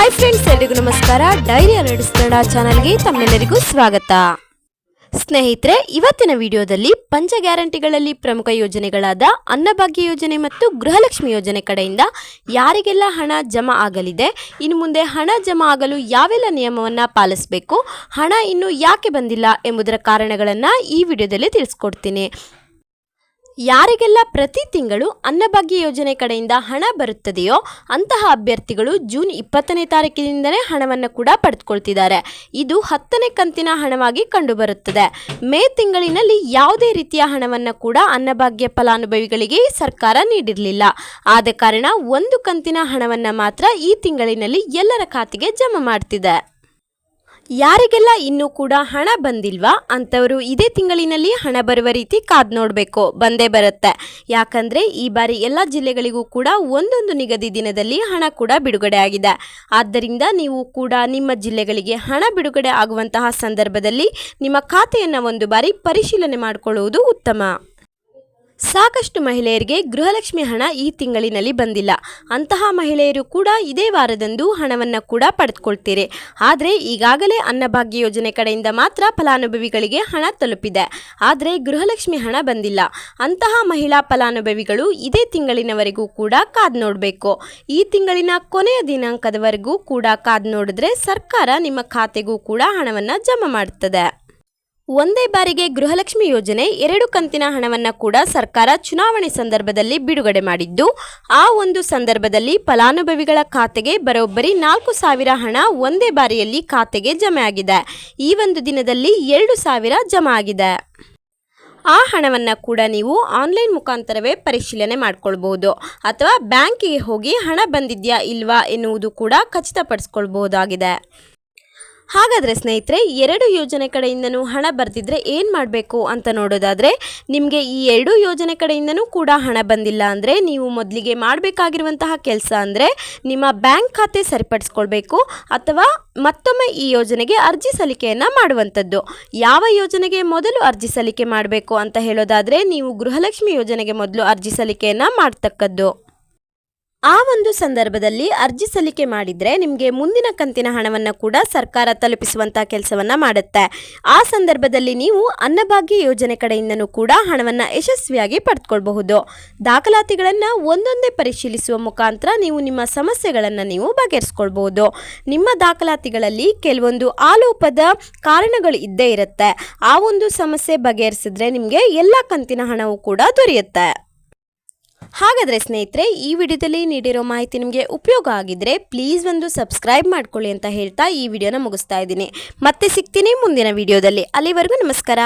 Hi friends, ಎಲ್ಲರಿಗೂ ನಮಸ್ಕಾರ. Dairy alerts Kannada ಚಾನೆಲ್ಗೆ ತಮ್ಮೆಲ್ಲರಿಗೂ ಸ್ವಾಗತ. ಸ್ನೇಹಿತರೆ, ಇವತ್ತಿನ ವಿಡಿಯೋದಲ್ಲಿ ಪಂಚ ಗ್ಯಾರಂಟಿಗಳಲ್ಲಿ ಪ್ರಮುಖ ಯೋಜನೆಗಳಾದ ಅನ್ನಭಾಗ್ಯ ಯೋಜನೆ ಮತ್ತು ಗೃಹಲಕ್ಷ್ಮಿ ಯೋಜನೆ ಕಡೆಯಿಂದ ಯಾರಿಗೆಲ್ಲ ಹಣ ಜಮಾ ಆಗಲಿದೆ, ಇನ್ನು ಮುಂದೆ ಹಣ ಜಮಾ ಆಗಲು ಯಾವೆಲ್ಲ ನಿಯಮವನ್ನು ಪಾಲಿಸಬೇಕು, ಹಣ ಇನ್ನೂ ಯಾಕೆ ಬಂದಿಲ್ಲ ಎಂಬುದರ ಕಾರಣಗಳನ್ನು ಈ ವಿಡಿಯೋದಲ್ಲಿ ತಿಳಿಸ್ಕೊಡ್ತೀನಿ. ಯಾರಿಗೆಲ್ಲ ಪ್ರತಿ ತಿಂಗಳು ಅನ್ನಭಾಗ್ಯ ಯೋಜನೆ ಕಡೆಯಿಂದ ಹಣ ಬರುತ್ತದೆಯೋ ಅಂತಹ ಅಭ್ಯರ್ಥಿಗಳು ಜೂನ್ 20ನೇ ತಾರೀಕಿನಿಂದಲೇ ಹಣವನ್ನು ಕೂಡ ಪಡೆದುಕೊಳ್ತಿದ್ದಾರೆ. ಇದು 10ನೇ ಕಂತಿನ ಹಣವಾಗಿ ಕಂಡುಬರುತ್ತದೆ. ಮೇ ತಿಂಗಳಿನಲ್ಲಿ ಯಾವುದೇ ರೀತಿಯ ಹಣವನ್ನು ಕೂಡ ಅನ್ನಭಾಗ್ಯ ಫಲಾನುಭವಿಗಳಿಗೆ ಸರ್ಕಾರ ನೀಡಿರಲಿಲ್ಲ. ಆದ ಕಾರಣ ಒಂದು ಕಂತಿನ ಹಣವನ್ನು ಮಾತ್ರ ಈ ತಿಂಗಳಿನಲ್ಲಿ ಎಲ್ಲರ ಖಾತೆಗೆ ಜಮಾ ಮಾಡ್ತಿದೆ. ಯಾರಿಗೆಲ್ಲ ಇನ್ನೂ ಕೂಡ ಹಣ ಬಂದಿಲ್ವಾ ಅಂಥವರು ಇದೇ ತಿಂಗಳಿನಲ್ಲಿ ಹಣ ಬರುವ ರೀತಿ ಕಾದು ನೋಡಬೇಕು. ಬಂದೇ ಬರುತ್ತೆ. ಯಾಕಂದರೆ ಈ ಬಾರಿ ಎಲ್ಲ ಜಿಲ್ಲೆಗಳಿಗೂ ಕೂಡ ಒಂದೊಂದು ನಿಗದಿ ದಿನದಲ್ಲಿ ಹಣ ಕೂಡ ಬಿಡುಗಡೆ ಆಗಿದೆ. ಆದ್ದರಿಂದ ನೀವು ಕೂಡ ನಿಮ್ಮ ಜಿಲ್ಲೆಗಳಿಗೆ ಹಣ ಬಿಡುಗಡೆ ಆಗುವಂತಹ ಸಂದರ್ಭದಲ್ಲಿ ನಿಮ್ಮ ಖಾತೆಯನ್ನು ಒಂದು ಬಾರಿ ಪರಿಶೀಲನೆ ಮಾಡಿಕೊಳ್ಳುವುದು ಉತ್ತಮ. ಸಾಕಷ್ಟು ಮಹಿಳೆಯರಿಗೆ ಗೃಹಲಕ್ಷ್ಮಿ ಹಣ ಈ ತಿಂಗಳಿನಲ್ಲಿ ಬಂದಿಲ್ಲ. ಅಂತಹ ಮಹಿಳೆಯರು ಕೂಡ ಇದೇ ವಾರದಂದು ಹಣವನ್ನು ಕೂಡ ಪಡೆದುಕೊಳ್ತೀರಿ. ಆದರೆ ಈಗಾಗಲೇ ಅನ್ನಭಾಗ್ಯ ಯೋಜನೆ ಕಡೆಯಿಂದ ಮಾತ್ರ ಫಲಾನುಭವಿಗಳಿಗೆ ಹಣ ತಲುಪಿದೆ. ಆದರೆ ಗೃಹಲಕ್ಷ್ಮಿ ಹಣ ಬಂದಿಲ್ಲ. ಅಂತಹ ಮಹಿಳಾ ಫಲಾನುಭವಿಗಳು ಇದೇ ತಿಂಗಳಿನವರೆಗೂ ಕೂಡ ಕಾದು ನೋಡಬೇಕು. ಈ ತಿಂಗಳಿನ ಕೊನೆಯ ದಿನಾಂಕದವರೆಗೂ ಕೂಡ ಕಾದು ನೋಡಿದ್ರೆ ಸರ್ಕಾರ ನಿಮ್ಮ ಖಾತೆಗೂ ಕೂಡ ಹಣವನ್ನು ಜಮಾ ಮಾಡುತ್ತದೆ. ಒಂದೇ ಬಾರಿಗೆ ಗೃಹಲಕ್ಷ್ಮಿ ಯೋಜನೆ 2 ಕಂತಿನ ಹಣವನ್ನು ಕೂಡ ಸರ್ಕಾರ ಚುನಾವಣೆ ಸಂದರ್ಭದಲ್ಲಿ ಬಿಡುಗಡೆ ಮಾಡಿದ್ದು, ಆ ಒಂದು ಸಂದರ್ಭದಲ್ಲಿ ಫಲಾನುಭವಿಗಳ ಖಾತೆಗೆ ಬರೋಬ್ಬರಿ 4,000 ಹಣ ಒಂದೇ ಬಾರಿಯಲ್ಲಿ ಖಾತೆಗೆ ಜಮೆ ಆಗಿದೆ. ಈ ಒಂದು ದಿನದಲ್ಲಿ 2,000 ಜಮಾ ಆಗಿದೆ. ಆ ಹಣವನ್ನು ಕೂಡ ನೀವು ಆನ್ಲೈನ್ ಮುಖಾಂತರವೇ ಪರಿಶೀಲನೆ ಮಾಡಿಕೊಳ್ಬೋದು ಅಥವಾ ಬ್ಯಾಂಕಿಗೆ ಹೋಗಿ ಹಣ ಬಂದಿದೆಯಾ ಇಲ್ವಾ ಎನ್ನುವುದು ಕೂಡ ಖಚಿತಪಡಿಸ್ಕೊಳ್ಬಹುದಾಗಿದೆ. ಹಾಗಾದರೆ ಸ್ನೇಹಿತರೆ, 2 ಯೋಜನೆ ಕಡೆಯಿಂದನೂ ಹಣ ಬರ್ತಿದ್ರೆ ಏನು ಮಾಡಬೇಕು ಅಂತ ನೋಡೋದಾದರೆ, ನಿಮಗೆ ಈ 2 ಯೋಜನೆ ಕಡೆಯಿಂದನೂ ಕೂಡ ಹಣ ಬಂದಿಲ್ಲ ಅಂದರೆ ನೀವು ಮೊದಲಿಗೆ ಮಾಡಬೇಕಾಗಿರುವಂತಹ ಕೆಲಸ ಅಂದರೆ ನಿಮ್ಮ ಬ್ಯಾಂಕ್ ಖಾತೆ ಸರಿಪಡಿಸ್ಕೊಳ್ಬೇಕು ಅಥವಾ ಮತ್ತೊಮ್ಮೆ ಈ ಯೋಜನೆಗೆ ಅರ್ಜಿ ಸಲ್ಲಿಕೆಯನ್ನು ಮಾಡುವಂಥದ್ದು. ಯಾವ ಯೋಜನೆಗೆ ಮೊದಲು ಅರ್ಜಿ ಸಲ್ಲಿಕೆ ಮಾಡಬೇಕು ಅಂತ ಹೇಳೋದಾದರೆ, ನೀವು ಗೃಹಲಕ್ಷ್ಮಿ ಯೋಜನೆಗೆ ಮೊದಲು ಅರ್ಜಿ ಸಲ್ಲಿಕೆಯನ್ನು ಮಾಡ್ತಕ್ಕದ್ದು. ಆ ಒಂದು ಸಂದರ್ಭದಲ್ಲಿ ಅರ್ಜಿ ಸಲ್ಲಿಕೆ ಮಾಡಿದರೆ ನಿಮಗೆ ಮುಂದಿನ ಕಂತಿನ ಹಣವನ್ನು ಕೂಡ ಸರ್ಕಾರ ತಲುಪಿಸುವಂಥ ಕೆಲಸವನ್ನು ಮಾಡುತ್ತೆ. ಆ ಸಂದರ್ಭದಲ್ಲಿ ನೀವು ಅನ್ನಭಾಗ್ಯ ಯೋಜನೆ ಕಡೆಯಿಂದನೂ ಕೂಡ ಹಣವನ್ನು ಯಶಸ್ವಿಯಾಗಿ ಪಡೆದುಕೊಳ್ಬಹುದು. ದಾಖಲಾತಿಗಳನ್ನು ಒಂದೊಂದೇ ಪರಿಶೀಲಿಸುವ ಮುಖಾಂತರ ನೀವು ನಿಮ್ಮ ಸಮಸ್ಯೆಗಳನ್ನು ನೀವು ಬಗೆಹರಿಸ್ಕೊಳ್ಬಹುದು. ನಿಮ್ಮ ದಾಖಲಾತಿಗಳಲ್ಲಿ ಕೆಲವೊಂದು ಆಲೋಪದ ಕಾರಣಗಳು ಇದ್ದೇ ಇರುತ್ತೆ. ಆ ಒಂದು ಸಮಸ್ಯೆ ಬಗೆಹರಿಸಿದ್ರೆ ನಿಮಗೆ ಎಲ್ಲ ಕಂತಿನ ಹಣವೂ ಕೂಡ ದೊರೆಯುತ್ತೆ. ಹಾಗಾದರೆ ಸ್ನೇಹಿತರೆ, ಈ ವಿಡಿಯೋದಲ್ಲಿ ನೀಡಿರೋ ಮಾಹಿತಿ ನಿಮಗೆ ಉಪಯೋಗ ಆಗಿದ್ರೆ ಪ್ಲೀಸ್ ಒಂದು ಸಬ್ಸ್ಕ್ರೈಬ್ ಮಾಡ್ಕೊಳ್ಳಿ ಅಂತ ಹೇಳ್ತಾ ಈ ವಿಡಿಯೋನ ಮುಗಿಸ್ತಾ ಇದ್ದೀನಿ. ಮತ್ತೆ ಸಿಗ್ತೀನಿ ಮುಂದಿನ ವಿಡಿಯೋದಲ್ಲಿ. ಅಲ್ಲಿವರೆಗೂ ನಮಸ್ಕಾರ.